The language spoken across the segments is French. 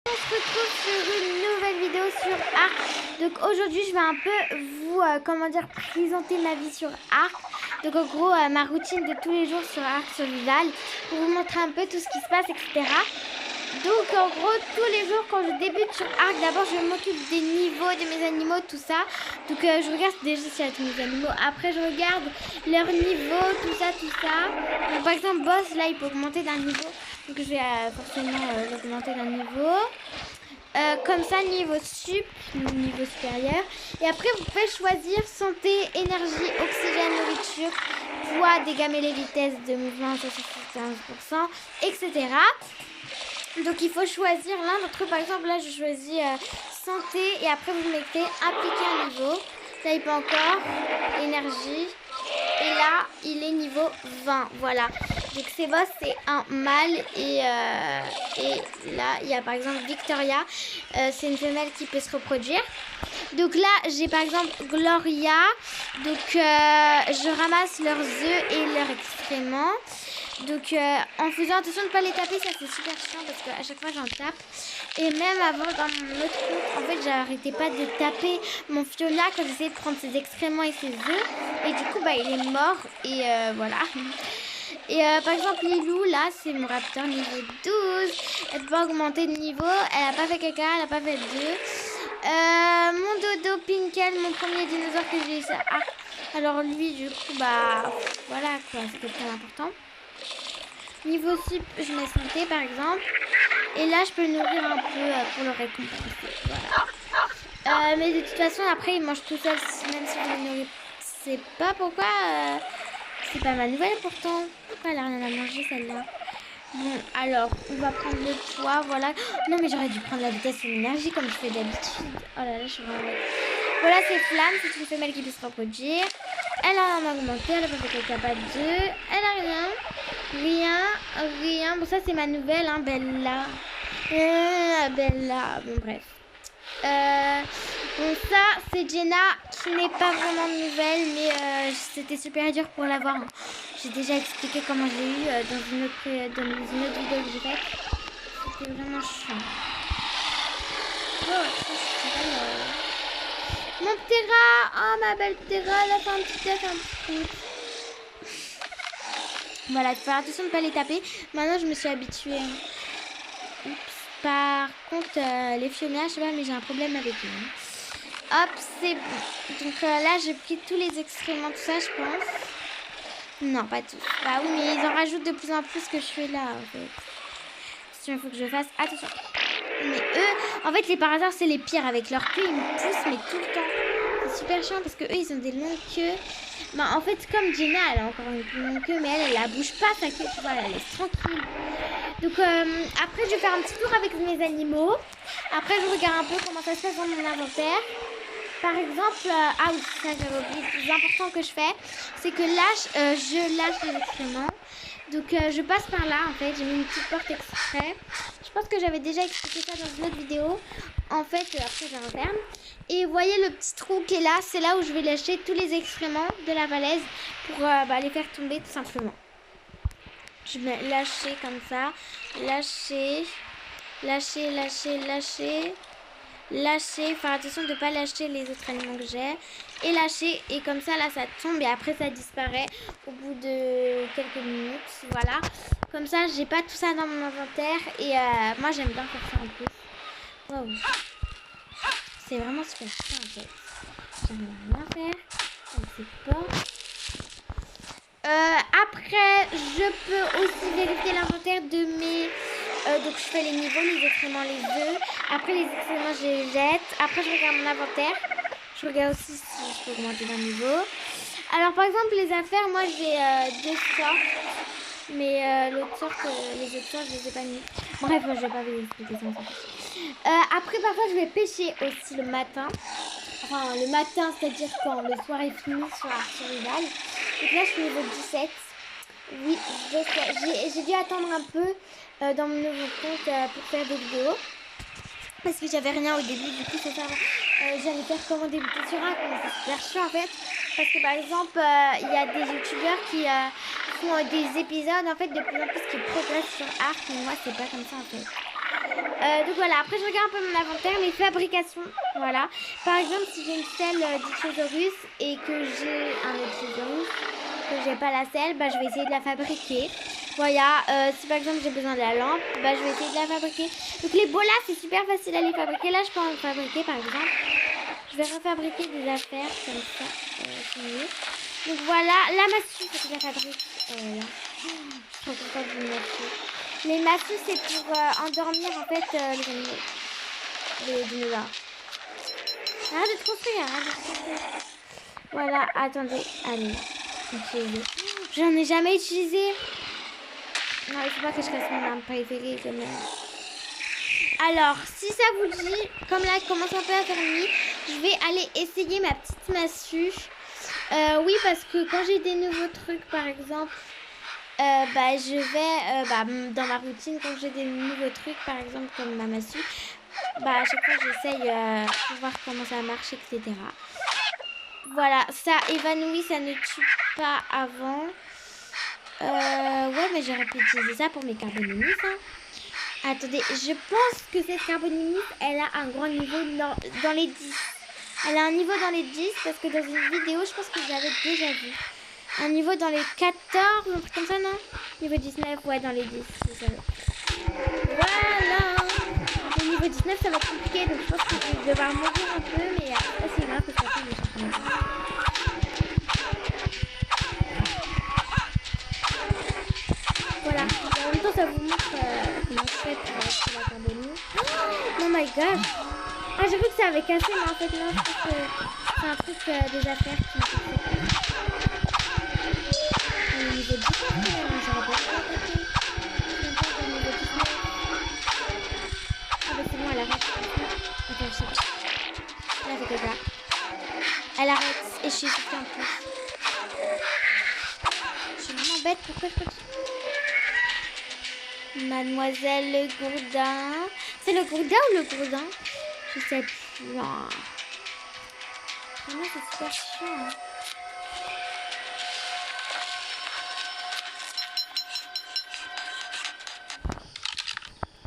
On se retrouve sur une nouvelle vidéo sur Ark. Donc aujourd'hui je vais un peu vous présenter ma vie sur Ark. Donc en gros ma routine de tous les jours sur Ark Survival pour vous montrer un peu tout ce qui se passe, etc. Donc en gros tous les jours quand je débute sur Ark, d'abord je m'occupe des niveaux de mes animaux, tout ça. Donc je regarde déjà si y a tous mes animaux. Après je regarde leur niveau, tout ça. Donc, par exemple boss là il peut augmenter d'un niveau. Donc je vais forcément l'augmenter d'un niveau. Comme ça, niveau sup, niveau supérieur. Et après, vous pouvez choisir santé, énergie, oxygène, nourriture, poids, dégâts mêlés, vitesse de mouvement, 75%, etc. Donc il faut choisir l'un d'entre eux. Par exemple, là, je choisis santé. Et après, vous mettez appliquer un niveau. Là, il peut encore. Énergie. Et là, il est niveau 20. Voilà. Donc ces boss, c'est un mâle. Et là, il y a par exemple Victoria. C'est une femelle qui peut se reproduire. Donc là, j'ai par exemple Gloria. Donc je ramasse leurs œufs et leurs excréments. Donc en faisant attention de ne pas les taper, ça c'est super chiant parce qu'à chaque fois j'en tape. Et même avant dans mon autre compte, en fait j'arrêtais pas de taper mon Fiona quand j'essayais de prendre ses excréments et ses œufs. Et du coup bah il est mort et voilà. Et par exemple Lilou là c'est mon raptor niveau 12. Elle peut pas augmenter de niveau, elle a pas fait caca, elle a pas fait d'œufs. Mon dodo Pinkel, mon premier dinosaure que j'ai eu ça. Ah, alors lui du coup bah voilà quoi, c'était très important. Niveau sup, je mets santé par exemple. Et là, je peux le nourrir un peu pour le récompenser. Voilà. Mais de toute façon, après, il mange tout seul, même si je le nourris. C'est pas pourquoi. C'est pas ma nouvelle pourtant. Pourquoi elle a rien à manger celle-là? Bon, alors, on va prendre le poids, voilà. Non, mais j'aurais dû prendre la vitesse et l'énergie comme je fais d'habitude. Oh là là, je suis vraiment... Voilà, c'est Flamme, c'est une femelle qui peut se reproduire. Elle a un augmenté, elle a pas fait qu'elle a pas d'œufs. Elle a rien. Rien. Bon, ça, c'est ma nouvelle, hein, Bella. Bella. Bon, bref. Bon, ça, c'est Jenna, qui n'est pas vraiment nouvelle, mais c'était super dur pour l'avoir. Hein. J'ai déjà expliqué comment je l'ai eu dans une autre vidéo que j'ai faite. C'était vraiment chiant. Mon Terra, oh ma belle Terra, elle a fait un petit œuf, un petit truc. Voilà, il faut faire attention de ne pas les taper. Maintenant, je me suis habituée. Oups. Par contre, les Fiona, je sais pas, mais j'ai un problème avec eux. Hop, c'est bon. Donc là, j'ai pris tous les excréments, tout ça, je pense. Non, pas tous. Bah oui, mais ils en rajoutent de plus en plus que je fais là, en fait. Il faut que je fasse attention. Mais eux, en fait, les parasites, c'est les pires. Avec leur queue, ils me poussent, mais tout le temps. C'est super chiant parce que eux, ils ont des longues queues. Bah, en fait, comme Jenna, elle a encore une plus longue queue, mais elle la bouge pas, sa queue. Tu vois, elle la laisse tranquille. Donc, après, je vais faire un petit tour avec mes animaux. Après, je regarde un peu comment ça se passe dans mon inventaire. Par exemple, ah oui, ça j'avais oublié. Le plus important que je fais, c'est que je lâche les excréments. Donc je passe par là en fait, j'ai mis une petite porte exprès. Je pense que j'avais déjà expliqué ça dans une autre vidéo. En fait, après je referme. Et vous voyez le petit trou qui est là, c'est là où je vais lâcher tous les excréments de la falaise pour les faire tomber tout simplement. Je vais lâcher comme ça, lâcher, faire attention de ne pas lâcher les autres aliments que j'ai et lâcher, et comme ça là ça tombe et après ça disparaît au bout de quelques minutes. Voilà, comme ça j'ai pas tout ça dans mon inventaire et moi j'aime bien faire ça en plus. Wow. C'est vraiment super chiant en fait, j'arrive à rien faire avec ces portes. Après je peux aussi vérifier l'inventaire de mes donc je fais les niveaux, les excréments, les œufs. Après les excréments je les jette. Après je regarde mon inventaire. Je regarde aussi si je peux augmenter d'un niveau. Alors par exemple les affaires, moi j'ai deux sortes. Mais l'autre sorte, les autres sortes je les ai pas mis. Bref, je vais pas vous expliquer ça. Après parfois je vais pêcher aussi le matin. Enfin le matin, c'est-à-dire quand le soir est fini sur Ark Survival. Donc là je suis niveau 17. Oui, j'ai dû attendre un peu dans mon nouveau compte pour faire des vidéos. Parce que j'avais rien au début, du coup c'est ça. J'allais faire comment débuter sur Ark, mais c'est super chiant en fait. Parce que par exemple, il y a des youtubeurs qui font des épisodes en fait de plus en plus qui progressent sur Ark, mais moi c'est pas comme ça en fait. Donc voilà, après je regarde un peu mon inventaire, mes fabrications, voilà. Par exemple, si j'ai une selle d'Ichthyosaurus et que j'ai un Ichthyosaurus, que j'ai pas la selle, bah je vais essayer de la fabriquer. Voilà, si par exemple j'ai besoin de la lampe, bah je vais essayer de la fabriquer. Donc les bolas, c'est super facile à les fabriquer. Là, je peux en fabriquer par exemple. Je vais refabriquer des affaires comme ça. C'est mieux. Donc voilà, la massue, faut que je la fabrique. Là. Je suis trop contente d'une massue. Les massues, c'est pour endormir en fait les animaux. Les dinosaures. Arrête de construire, arrête de construire. Voilà, attendez. Allez, utiliser. J'en ai jamais utilisé. Non, il faut pas que je casse mon arme préférée quand même. Alors, si ça vous dit, comme là, il commence un peu à faire nuit, je vais aller essayer ma petite massue. Oui, parce que quand j'ai des nouveaux trucs, par exemple, bah, je vais dans ma routine, quand j'ai des nouveaux trucs, par exemple, comme ma massue, bah, à chaque fois, j'essaye pour voir comment ça marche, etc. Voilà, ça évanouit, ça ne tue pas avant. Ouais, mais j'aurais pu utiliser ça pour mes carbonimus, hein. Attendez, je pense que cette carbonimus, elle a un grand niveau dans les 10. Elle a un niveau dans les 10 parce que dans une vidéo, je pense que je l'avais déjà vu. Un niveau dans les 14, un truc comme ça, non? Niveau 19, ouais, dans les 10, vous savez. Voilà. Le niveau 19, ça va être compliqué, donc je pense que je vais devoir mourir un peu, mais c'est grave parce qu'après, je vais chercher. Voilà. En même temps, ça vous montre comment je fais pour la carbonimus. Oh my gosh. Ah, j'ai cru que ça avait cassé, mais en fait, non, je pense que c'est un truc des affaires qui me fait peur. Au niveau 19, j'aurais pas pu attaquer. Même pas au niveau 19. Ah, bah c'est bon, elle arrête. Attends, je sais pas. Elle a fait caca. Elle arrête. Et je suis étouffée en plus. Je suis vraiment bête. Pourquoi je continue? Mademoiselle le gourdin. C'est le gourdin ou le gourdin? Je sais plus. Vraiment, c'est super chiant. Hein.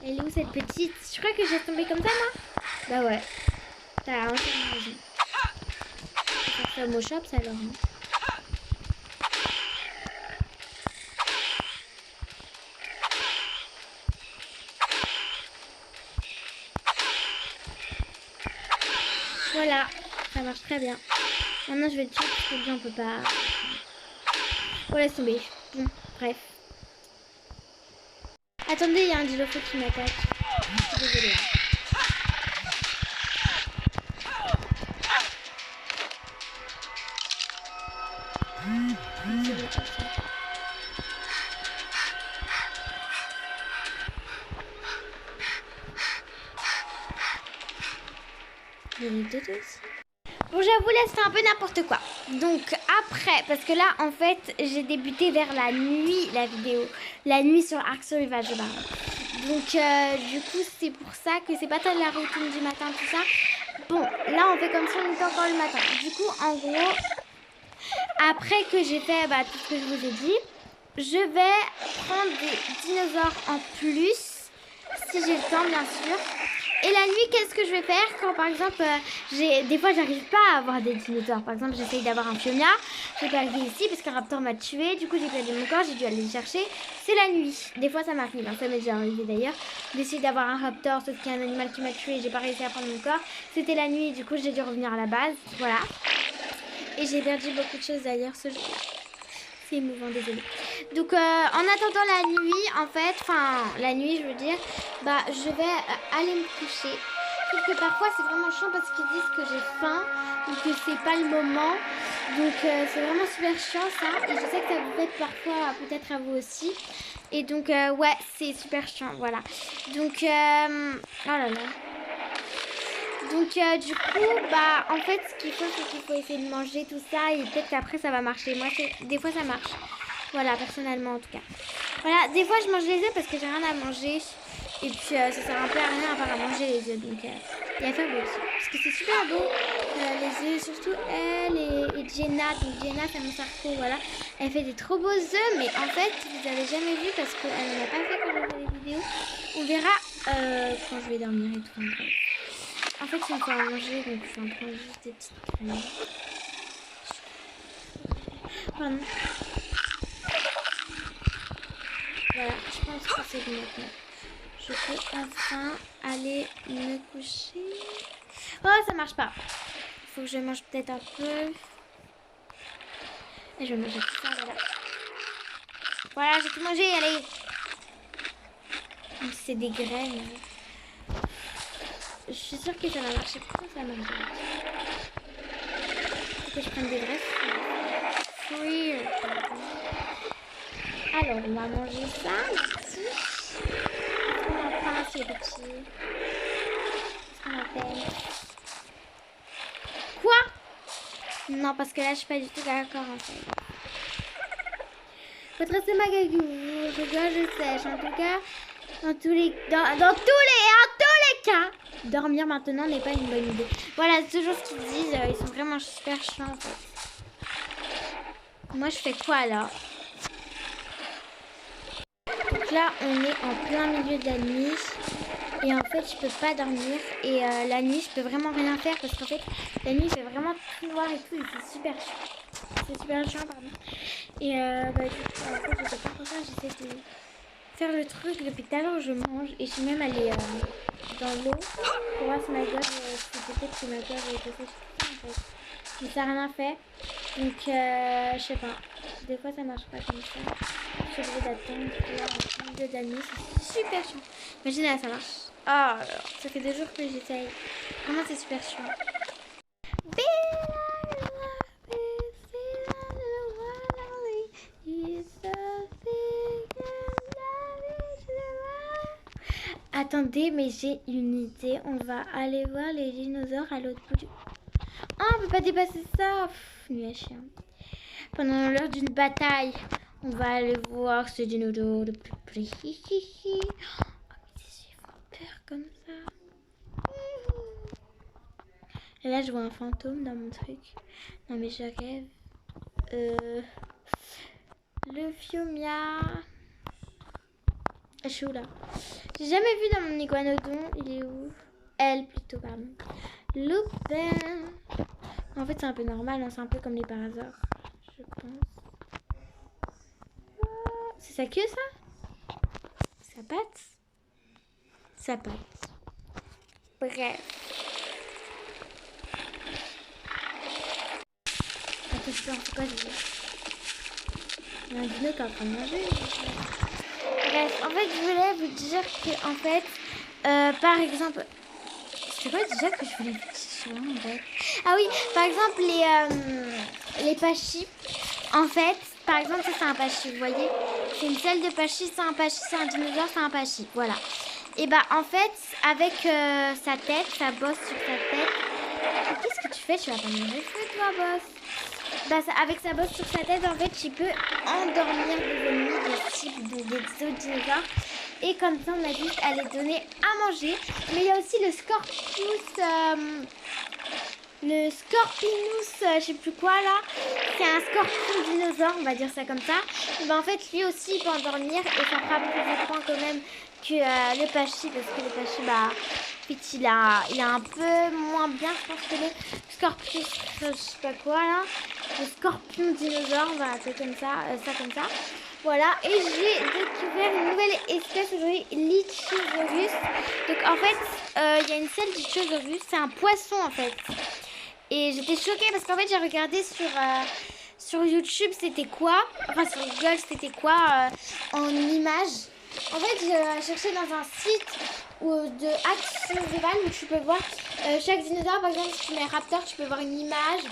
Elle est où cette petite? Je crois que j'ai tombé comme ça, moi. Bah ouais. T'as un peu de raison. Je vais faire ça au Mochops alors. Hein. Voilà, ça marche très bien. Maintenant, je vais le tuer parce que bien, on peut pas. Oh, laisse tomber. Bon, bref. Attendez, il y a un dilophoque qui m'attaque. Je suis désolée. Bon, j'avoue, là, c'est un peu n'importe quoi. Donc, après, parce que là, en fait, j'ai débuté vers la nuit, la vidéo. La nuit sur Ark Survival, je parle. Donc, du coup, c'est pour ça que c'est pas tant la routine du matin, tout ça. Bon, là, on fait comme si on était encore le matin. Du coup, en gros, après que j'ai fait tout ce que je vous ai dit, je vais prendre des dinosaures en plus, si j'ai le temps, bien sûr. Et la nuit, qu'est-ce que je vais faire quand, par exemple, des fois, j'arrive pas à avoir des dinosaures. Par exemple, j'essaye d'avoir un Fiomia. J'ai perdu ici parce qu'un raptor m'a tué. Du coup, j'ai perdu mon corps. J'ai dû aller le chercher. C'est la nuit. Des fois, ça m'arrive. Hein. Ça m'est déjà arrivé d'ailleurs. D'essayer d'avoir un raptor, sauf qu'il y a un animal qui m'a tué. J'ai pas réussi à prendre mon corps. C'était la nuit. Du coup, j'ai dû revenir à la base. Voilà. Et j'ai perdu beaucoup de choses d'ailleurs ce jour-là. C'est émouvant, désolé. Donc, en attendant la nuit, en fait, la nuit, je veux dire, je vais aller me coucher. Sauf que parfois, c'est vraiment chiant parce qu'ils disent que j'ai faim ou que c'est pas le moment. Donc, c'est vraiment super chiant, ça. Et je sais que ça vous fait parfois, peut-être à vous aussi. Et donc, ouais, c'est super chiant, voilà. Donc, oh là là. Donc, du coup, en fait, ce qu'il faut, c'est qu'il faut essayer de manger tout ça et peut-être qu'après, ça va marcher. Moi, des fois, ça marche. Voilà, personnellement, en tout cas. Voilà, des fois, je mange les œufs parce que j'ai rien à manger. Et puis, ça sert un peu à rien à part à manger les œufs. Donc, il y a faire aussi. Parce que c'est super beau, les œufs. Surtout elle et Jenna. Donc, Jenna, c'est mon sarco, voilà. Elle fait des trop beaux œufs, mais en fait, vous n'avez jamais vu parce qu'elle n'en a pas fait quand j'ai fait les vidéos. On verra quand je vais dormir et tout. Enfin, bref. En fait, il me faut à manger, donc je suis en train de juste des petites graines. Pardon. Voilà, je pense que c'est bon maintenant. Je peux enfin aller me coucher. Oh, ça marche pas. Il faut que je mange peut-être un peu. Et je vais manger tout ça, voilà. Voilà, j'ai tout mangé, allez. C'est des graines. Je suis sûre que ça va marcher. Pourquoi ça marche? Faut que je prenne des graisses. Oui. Alors, on va manger ça ici. On va prendre ces petits. Qu'est-ce qu'on appelle? Quoi? Non, parce que là, je suis pas du tout d'accord en fait. Votre estomac je sèche. En tout cas, dans tous les cas, dormir maintenant n'est pas une bonne idée. Voilà, c'est toujours ce qu'ils disent. Ils sont vraiment super chiants en fait. Moi, je fais quoi là? Donc là, on est en plein milieu de la nuit. Et en fait, je peux pas dormir. Et la nuit, je peux vraiment rien faire. Parce qu'en fait, la nuit, c'est vraiment tout noir et tout. Et c'est super chiant. C'est super chiant, pardon. Et bah, du coup, en fait, je sais pas pourquoi j'essaie de faire le truc. Depuis tout à l'heure, je mange. Et je suis même allée dans l'eau pour voir si ma gorge, si peut-être que ma gorge était sèche. En fait. Mais ça n'a rien fait. Donc, je sais pas. Des fois, ça marche pas comme ça. Je suis obligée d'attendre. Là, en milieu de la nuit, c'est super chiant. Imaginez, là, ça marche. Oh, alors, ça fait 2 jours que j'essaye. Vraiment, c'est super chiant. Attendez, mais j'ai une idée. On va aller voir les dinosaures à l'autre bout du... Oh, on peut pas dépasser ça. Nul à chien. Pendant l'heure d'une bataille, on va aller voir ce dinosaure de plus près. Oh, mais j'ai peur comme ça. Et là, je vois un fantôme dans mon truc. Non, mais je rêve. Le Fiomia. Je suis où là? J'ai jamais vu dans mon iguanodon. Il est où? Elle plutôt, pardon. Lupin. En fait, c'est un peu normal. Hein, c'est un peu comme les parasaures, je pense. C'est sa queue, ça? Sa patte? Sa patte. Bref. Attention, c'est quoi ça? Il y a un dino qui est en train de manger. Bref, en fait, je voulais vous dire que, en fait, par exemple... C'est quoi déjà que je voulais vous dire en fait? Ah oui, par exemple, les pachis. En fait, par exemple, ça c'est un pachi, vous voyez? C'est une selle de pachis, c'est un pachi, c'est un dinosaure, c'est un pachi. Voilà. Et bah, en fait, avec sa tête, sa bosse sur sa tête... Qu'est-ce que tu fais? Tu vas pas manger le feu, toi, boss? Bah, avec sa bosse sur sa tête, en fait, tu peux endormir des ennemis, des types, des autres dinosaures. Et comme ça, on a juste à les donner à manger. Mais il y a aussi le Scorpius, je sais plus quoi là. C'est un scorpion dinosaure, on va dire ça comme ça. Et ben, en fait, lui aussi, il peut endormir et ça fera plus de points quand même que le pachi. Parce que le pachi, bah, il a un peu moins bien, je pense, que le Scorpius, je sais pas quoi là. Le scorpion dinosaure, on va appeler comme ça, comme ça. Voilà, et j'ai découvert une nouvelle espèce aujourd'hui, Litchosaurus. Donc en fait, il y a une selle Litchosaurus, c'est un poisson en fait. Et j'étais choquée parce qu'en fait, j'ai regardé sur YouTube, c'était quoi, enfin sur Google, c'était quoi en images. En fait, j'ai cherché dans un site de Axe Survival où tu peux voir chaque dinosaure. Par exemple, si tu mets Raptor, tu peux voir une image,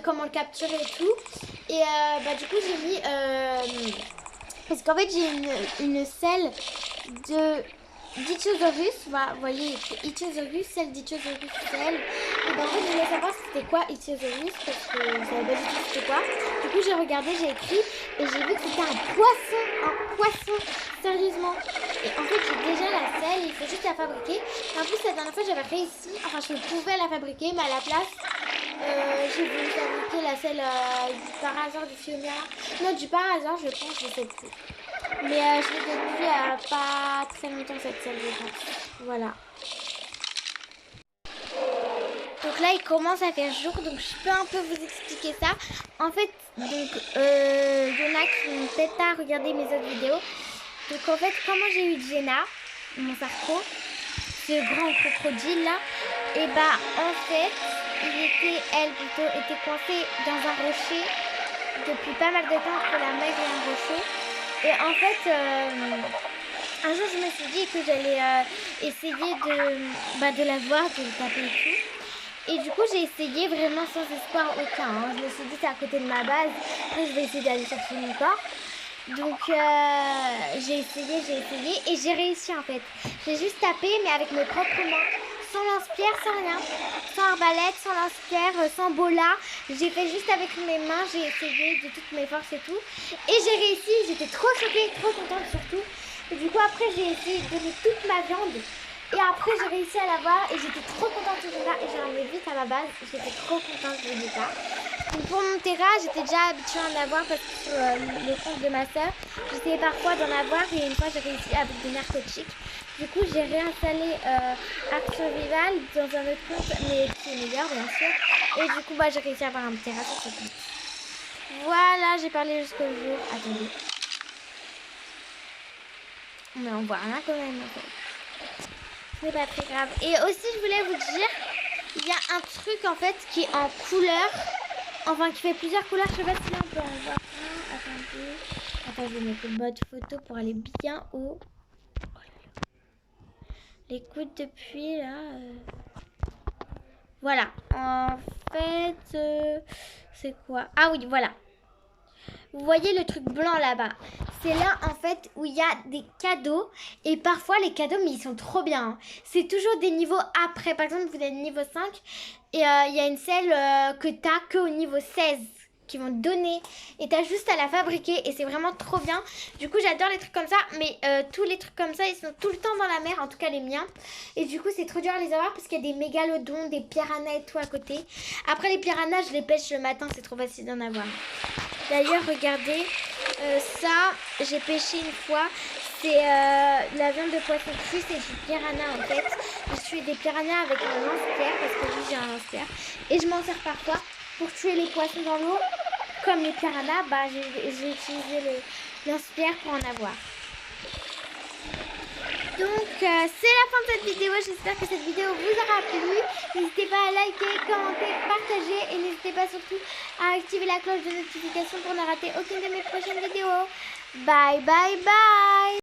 comment le capturer et tout. Et bah, du coup, j'ai mis... parce qu'en fait, j'ai une selle d'Ichthyosaurus. Vous voyez, Ichthyosaurus, celle d'Ichthyosaurus, celle. Et ben, en fait, je voulais savoir c'était quoi Ichthyosaurus parce que je savais pas du tout c'était quoi. Du coup, j'ai regardé, j'ai écrit et j'ai vu que c'était un poisson, sérieusement. Et en fait, j'ai déjà la selle, il faut juste la fabriquer. Et en plus, la dernière fois, j'avais réussi, enfin, je pouvais la fabriquer, mais à la place, j'ai voulu fabriquer la selle du parasore du Fiomia. Non, du parasore, je pense, je sais plus. Mais je l'ai depuis pas très longtemps cette salle, je pense. Voilà. Donc là, il commence à faire jour, donc je peux un peu vous expliquer ça. En fait, donc, y en a qui n'ont peut-être pas regardé mes autres vidéos. Donc en fait, comment j'ai eu Jenna, mon sarco, ce grand crocodile là, et bah en fait, elle était coincée dans un rocher depuis pas mal de temps entre la mer et un rocher. Et en fait, un jour, je me suis dit que j'allais essayer de la voir, de le taper et tout. Et du coup, j'ai essayé vraiment sans espoir aucun. Hein. Je me suis dit, c'est à côté de ma base. Après, je vais essayer d'aller chercher mon corps. Donc, j'ai essayé et j'ai réussi en fait. J'ai juste tapé, mais avec mes propres mains. Sans lance-pierre, sans rien. Sans arbalète, sans lance-pierre, sans bola. J'ai fait juste avec mes mains. J'ai essayé de toutes mes forces et tout. Et j'ai réussi. J'étais trop choquée, trop contente surtout. Et du coup, après, j'ai essayé de donner toute ma viande. Et après, j'ai réussi à l'avoir et j'étais trop contente de ça. Et j'ai ramené vite à ma base. J'étais trop contente de ça. Donc pour mon terrain, j'étais déjà habituée à en avoir parce que sur le compte de ma soeur, j'essayais parfois d'en avoir et une fois j'ai réussi avec des narcotiques. Du coup, j'ai réinstallé Ark Survival dans un autre compte, mais qui est meilleur bien sûr. Et du coup, j'ai réussi à avoir un terrain sur ce compte. Voilà, j'ai parlé jusqu'au jour. Attendez. Mais on voit rien quand même en fait. C'est pas très grave. Et aussi, je voulais vous dire, il y a un truc en fait qui est en couleur. Enfin, qui fait plusieurs couleurs. Je sais pas si là on peut en voir un. Attendez. Attends, je vais mettre le mode photo pour aller bien haut. Oh là là. Les gouttes de pluie là. Voilà. En fait, c'est quoi? Ah oui, voilà. Vous voyez le truc blanc là-bas? C'est là en fait où il y a des cadeaux. Et parfois les cadeaux, mais ils sont trop bien. Hein. C'est toujours des niveaux après. Par exemple, vous êtes niveau 5. Et il y a une selle que t'as qu'au niveau 16. Qui vont te donner. Et t'as juste à la fabriquer. Et c'est vraiment trop bien. Du coup, j'adore les trucs comme ça. Mais tous les trucs comme ça, ils sont tout le temps dans la mer. En tout cas, les miens. Et du coup, c'est trop dur à les avoir. Parce qu'il y a des mégalodons, des piranhas et tout à côté. Après, les piranhas, je les pêche le matin. C'est trop facile d'en avoir. D'ailleurs, regardez, ça, j'ai pêché une fois. C'est la viande de poisson cru, c'est du piranha en fait. Je tue des piranhas avec un lance-pierre parce que oui, j'ai un lance-pierre. Et je m'en sers parfois pour tuer les poissons dans l'eau. Comme les piranhas, j'ai utilisé le lance-pierre pour en avoir. Donc, c'est la fin de cette vidéo. J'espère que cette vidéo vous aura plu. N'hésitez pas à liker, commenter, partager. Et n'hésitez pas surtout à activer la cloche de notification pour ne rater aucune de mes prochaines vidéos. Bye, bye, bye!